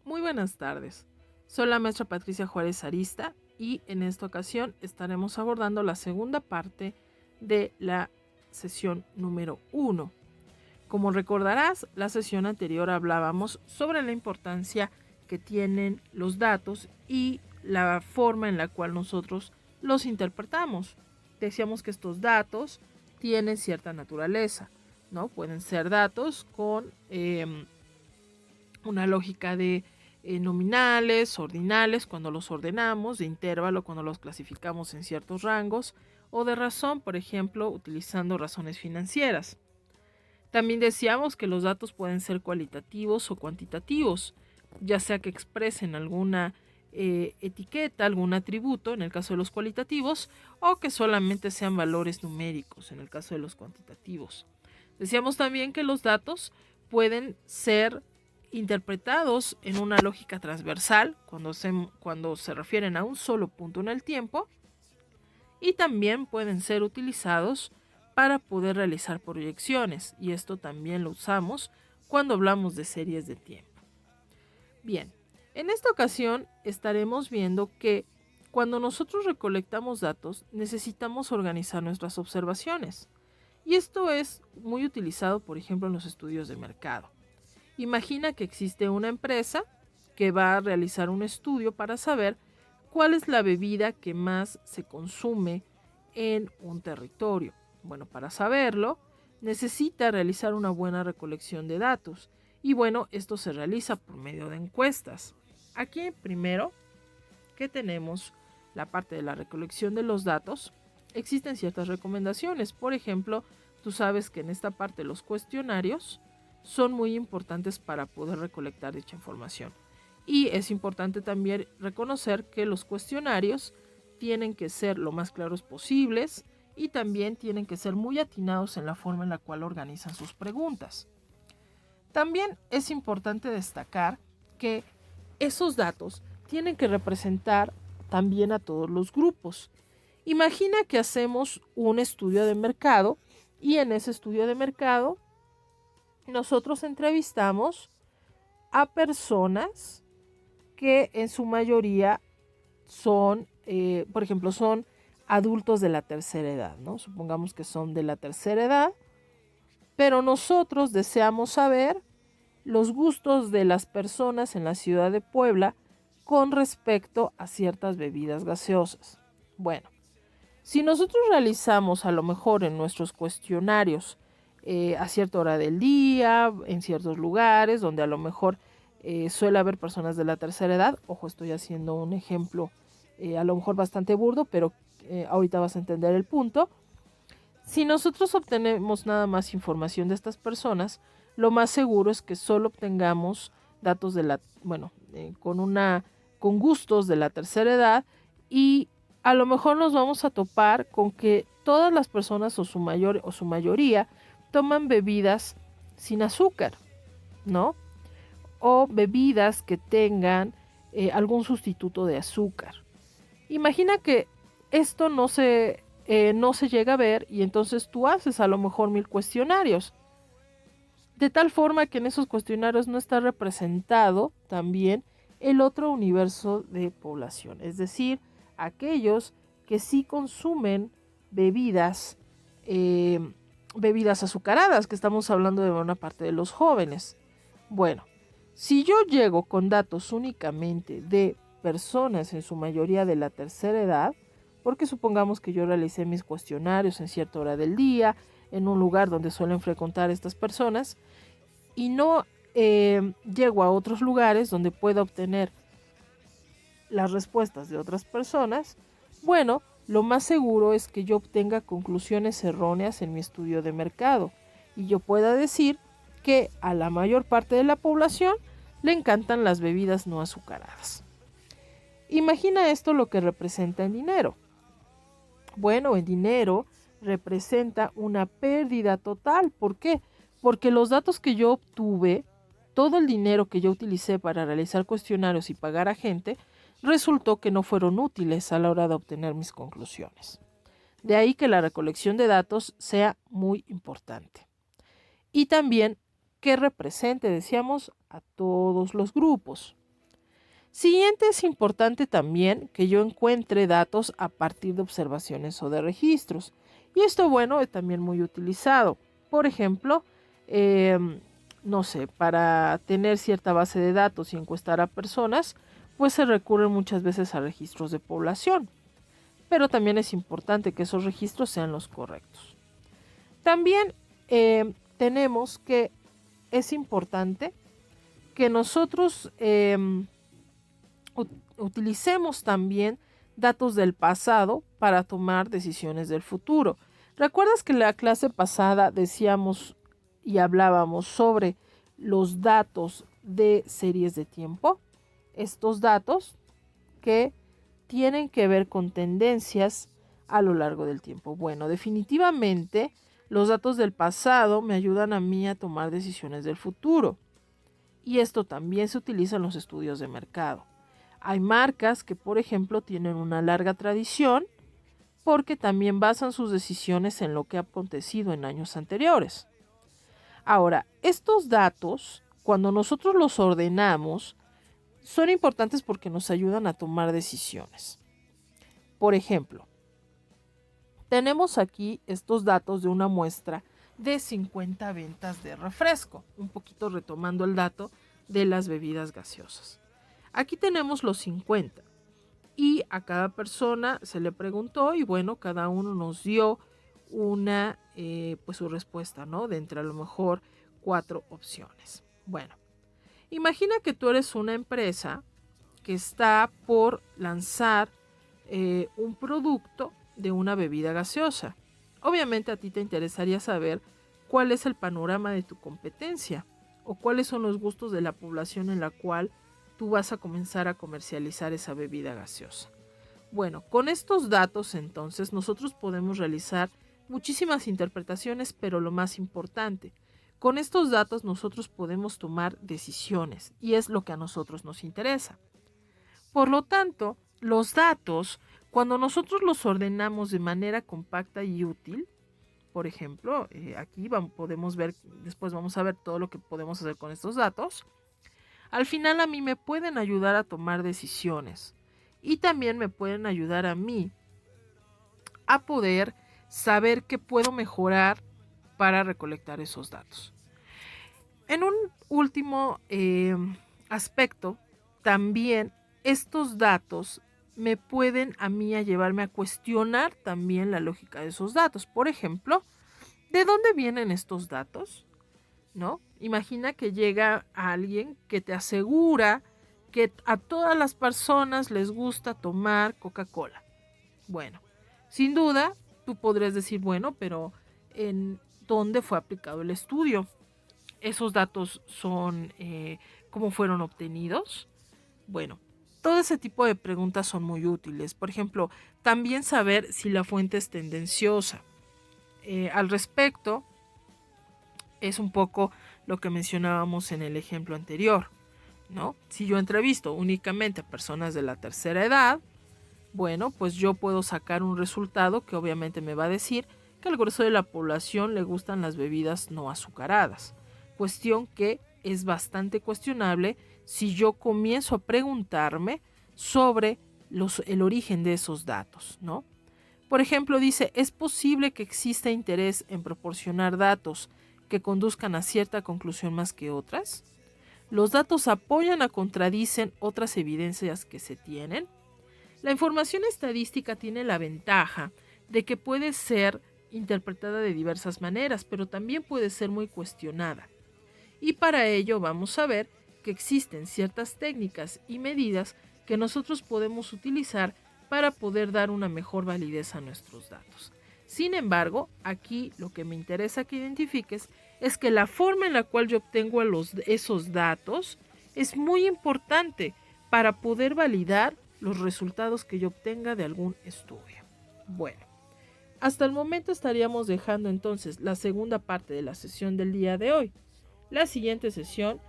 Muy buenas tardes. Soy la maestra Patricia Juárez Arista y en esta ocasión estaremos abordando la segunda parte de la sesión número 1. Como recordarás, la sesión anterior hablábamos sobre la importancia que tienen los datos y la forma en la cual nosotros los interpretamos. Decíamos que estos datos tienen cierta naturaleza, ¿no? Pueden ser datos con una lógica de nominales, ordinales cuando los ordenamos, de intervalo cuando los clasificamos en ciertos rangos, o de razón, por ejemplo, utilizando razones financieras. También decíamos que los datos pueden ser cualitativos o cuantitativos, ya sea que expresen alguna etiqueta, algún atributo, en el caso de los cualitativos, o que solamente sean valores numéricos, en el caso de los cuantitativos. Decíamos también que los datos pueden ser interpretados en una lógica transversal cuando se refieren a un solo punto en el tiempo, y también pueden ser utilizados para poder realizar proyecciones, y esto también lo usamos cuando hablamos de series de tiempo. Bien, en esta ocasión estaremos viendo que cuando nosotros recolectamos datos necesitamos organizar nuestras observaciones, y esto es muy utilizado, por ejemplo, en los estudios de mercado. Imagina que existe una empresa que va a realizar un estudio para saber cuál es la bebida que más se consume en un territorio. Bueno, para saberlo, necesita realizar una buena recolección de datos. Y bueno, esto se realiza por medio de encuestas. Aquí primero que tenemos la parte de la recolección de los datos, existen ciertas recomendaciones. Por ejemplo, tú sabes que en esta parte los cuestionarios son muy importantes para poder recolectar dicha información. Y es importante también reconocer que los cuestionarios tienen que ser lo más claros posibles y también tienen que ser muy atinados en la forma en la cual organizan sus preguntas. También es importante destacar que esos datos tienen que representar también a todos los grupos. Imagina que hacemos un estudio de mercado y en ese estudio de mercado nosotros entrevistamos a personas que en su mayoría son, por ejemplo, son adultos de la tercera edad, ¿no? Supongamos que son de la tercera edad, pero nosotros deseamos saber los gustos de las personas en la ciudad de Puebla con respecto a ciertas bebidas gaseosas. Bueno, si nosotros realizamos a lo mejor en nuestros cuestionarios a cierta hora del día, en ciertos lugares donde a lo mejor suele haber personas de la tercera edad, ojo, estoy haciendo un ejemplo a lo mejor bastante burdo, pero ahorita vas a entender el punto. Si nosotros obtenemos nada más información de estas personas, lo más seguro es que solo obtengamos datos de la, bueno, con gustos de la tercera edad, y a lo mejor nos vamos a topar con que todas las personas o su mayoría toman bebidas sin azúcar, ¿no? O bebidas que tengan algún sustituto de azúcar. Imagina que esto no se llega a ver, y entonces tú haces a lo mejor 1000 cuestionarios. De tal forma que en esos cuestionarios no está representado también el otro universo de población. Es decir, aquellos que sí consumen bebidas, bebidas azucaradas, que estamos hablando de buena parte de los jóvenes. Bueno, si yo llego con datos únicamente de personas en su mayoría de la tercera edad, porque supongamos que yo realicé mis cuestionarios en cierta hora del día, en un lugar donde suelen frecuentar estas personas, y no llego a otros lugares donde pueda obtener las respuestas de otras personas, bueno, lo más seguro es que yo obtenga conclusiones erróneas en mi estudio de mercado y yo pueda decir que a la mayor parte de la población le encantan las bebidas no azucaradas. Imagina esto lo que representa en dinero. Bueno, en dinero representa una pérdida total. ¿Por qué? Porque los datos que yo obtuve, todo el dinero que yo utilicé para realizar cuestionarios y pagar a gente, resultó que no fueron útiles a la hora de obtener mis conclusiones. De ahí que la recolección de datos sea muy importante. Y también que represente, decíamos, a todos los grupos. Siguiente, es importante también que yo encuentre datos a partir de observaciones o de registros. Y esto, bueno, es también muy utilizado. Por ejemplo, no sé, para tener cierta base de datos y encuestar a personas, pues se recurre muchas veces a registros de población. Pero también es importante que esos registros sean los correctos. También tenemos que es importante que nosotros utilicemos también datos del pasado para tomar decisiones del futuro. ¿Recuerdas que en la clase pasada decíamos y hablábamos sobre los datos de series de tiempo? Estos datos que tienen que ver con tendencias a lo largo del tiempo. Bueno, definitivamente los datos del pasado me ayudan a mí a tomar decisiones del futuro. Y esto también se utiliza en los estudios de mercado. Hay marcas que, por ejemplo, tienen una larga tradición porque también basan sus decisiones en lo que ha acontecido en años anteriores. Ahora, estos datos, cuando nosotros los ordenamos, son importantes porque nos ayudan a tomar decisiones. Por ejemplo, tenemos aquí estos datos de una muestra de 50 ventas de refresco, un poquito retomando el dato de las bebidas gaseosas. Aquí tenemos los 50 y a cada persona se le preguntó y bueno, cada uno nos dio una, pues su respuesta, ¿no? De entre a lo mejor 4 opciones. Bueno, imagina que tú eres una empresa que está por lanzar un producto de una bebida gaseosa. Obviamente a ti te interesaría saber cuál es el panorama de tu competencia o cuáles son los gustos de la población en la cual tú vas a comenzar a comercializar esa bebida gaseosa. Bueno, con estos datos entonces nosotros podemos realizar muchísimas interpretaciones, pero lo más importante, con estos datos nosotros podemos tomar decisiones y es lo que a nosotros nos interesa. Por lo tanto, los datos, cuando nosotros los ordenamos de manera compacta y útil, por ejemplo, aquí podemos ver, después vamos a ver todo lo que podemos hacer con estos datos, al final a mí me pueden ayudar a tomar decisiones y también me pueden ayudar a mí a poder saber qué puedo mejorar para recolectar esos datos. En un último aspecto, también estos datos me pueden a mí a llevarme a cuestionar también la lógica de esos datos. Por ejemplo, ¿de dónde vienen estos datos? ¿No? Imagina que llega alguien que te asegura que a todas las personas les gusta tomar Coca-Cola. Bueno, sin duda, tú podrías decir, bueno, pero ¿en dónde fue aplicado el estudio? Esos datos son, ¿cómo fueron obtenidos? Bueno, todo ese tipo de preguntas son muy útiles. Por ejemplo, también saber si la fuente es tendenciosa. Al respecto, es un poco lo que mencionábamos en el ejemplo anterior, ¿no? Si yo entrevisto únicamente a personas de la tercera edad, bueno, pues yo puedo sacar un resultado que obviamente me va a decir que al grueso de la población le gustan las bebidas no azucaradas. Cuestión que es bastante cuestionable si yo comienzo a preguntarme sobre el origen de esos datos, ¿no? Por ejemplo, dice, ¿es posible que exista interés en proporcionar datos que conduzcan a cierta conclusión más que otras? ¿Los datos apoyan o contradicen otras evidencias que se tienen? La información estadística tiene la ventaja de que puede ser interpretada de diversas maneras, pero también puede ser muy cuestionada. Y para ello vamos a ver que existen ciertas técnicas y medidas que nosotros podemos utilizar para poder dar una mejor validez a nuestros datos. Sin embargo, aquí lo que me interesa que identifiques es que la forma en la cual yo obtengo esos datos es muy importante para poder validar los resultados que yo obtenga de algún estudio. Bueno, hasta el momento estaríamos dejando entonces la segunda parte de la sesión del día de hoy. La siguiente sesión